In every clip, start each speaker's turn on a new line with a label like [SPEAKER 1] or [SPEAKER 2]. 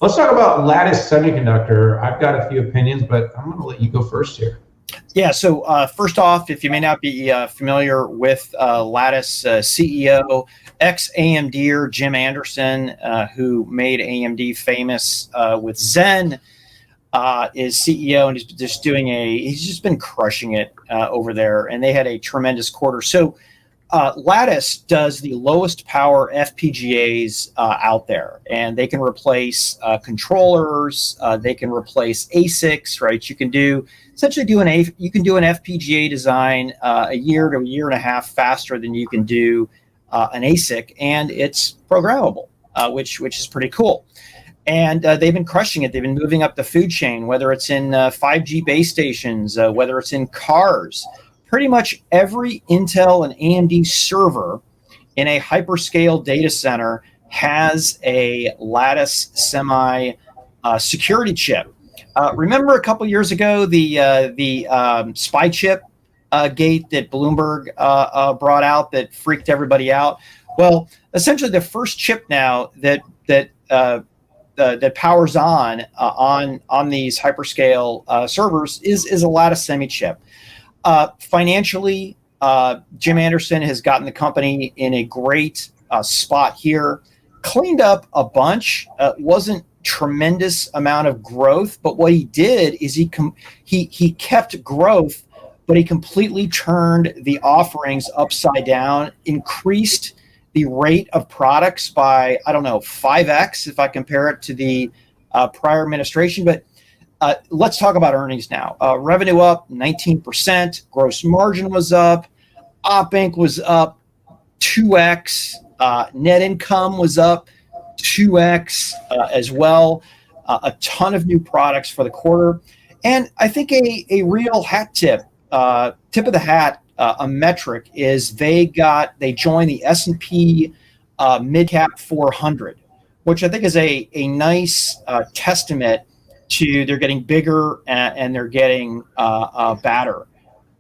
[SPEAKER 1] Let's talk about Lattice Semiconductor. I've got a few opinions, but I'm going to let you go first here.
[SPEAKER 2] Yeah, so first off, if you may not be familiar with Lattice CEO, ex-AMDer Jim Anderson, who made AMD famous with Zen, is CEO, and he's just been crushing it over there, and they had a tremendous quarter. So Lattice does the lowest power FPGAs out there, and they can replace controllers. They can replace ASICs, right? You can do an FPGA design a year to a year and a half faster than you can do an ASIC, and it's programmable, which is pretty cool. And they've been crushing it. They've been moving up the food chain, whether it's in 5G base stations, whether it's in cars. Pretty much every Intel and AMD server in a hyperscale data center has a Lattice Semi security chip. Remember a couple years ago the spy chip gate that Bloomberg brought out that freaked everybody out? Well, essentially the first chip now that powers on these hyperscale servers is a Lattice Semi chip. Financially, Jim Anderson has gotten the company in a great spot here. Cleaned up a bunch. Wasn't tremendous amount of growth, but what he did is he kept growth, but he completely turned the offerings upside down, increased the rate of products by, 5x if I compare it to the prior administration. But let's talk about earnings now. Revenue up 19%, gross margin was up, Op Inc was up 2x, net income was up 2x as well. A ton of new products for the quarter. And I think a real tip of the hat, a metric is they joined the S&P Midcap 400, which I think is a nice testament to they're getting bigger and they're getting badder.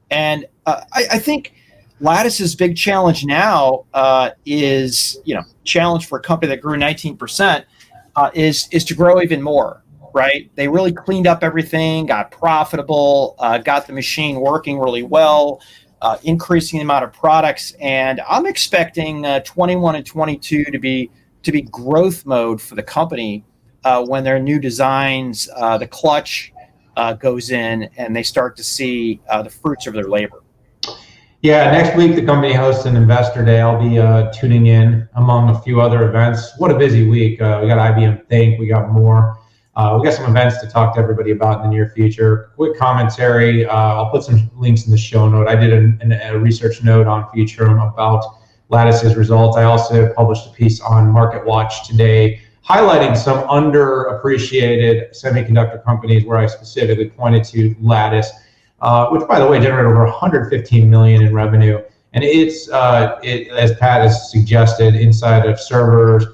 [SPEAKER 2] And I think Lattice's big challenge now is, challenge for a company that grew 19%, is to grow even more, right? They really cleaned up everything, got profitable, got the machine working really well, increasing the amount of products. And I'm expecting 21 and 22 to be growth mode for the company. When their new designs, the clutch goes in and they start to see the fruits of their labor.
[SPEAKER 1] Yeah, next week the company hosts an investor day. I'll be tuning in among a few other events. What a busy week. We got IBM Think, we got more. We got some events to talk to everybody about in the near future. Quick commentary, I'll put some links in the show note. I did a research note on Futurum about Lattice's results. I also published a piece on MarketWatch today highlighting some underappreciated semiconductor companies where I specifically pointed to Lattice, which, by the way, generated over 115 million in revenue. And it's, as Pat has suggested, inside of servers,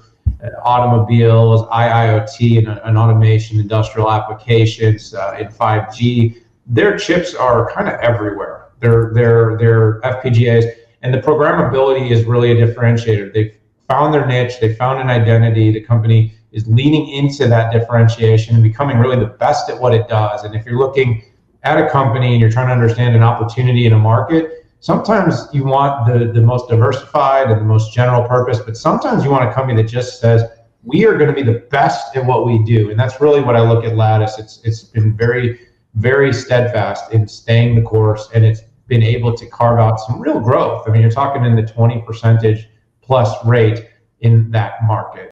[SPEAKER 1] automobiles, IoT, and automation, industrial applications, in 5G. Their chips are kind of everywhere. They're FPGAs, and the programmability is really a differentiator. They've found their niche, they found an identity. The company is leaning into that differentiation and becoming really the best at what it does. And if you're looking at a company and you're trying to understand an opportunity in a market, sometimes you want the most diversified and the most general purpose, but sometimes you want a company that just says, we are going to be the best at what we do. And that's really what I look at Lattice. It's been very, very steadfast in staying the course, and it's been able to carve out some real growth. I mean, you're talking in the 20% plus rate in that market.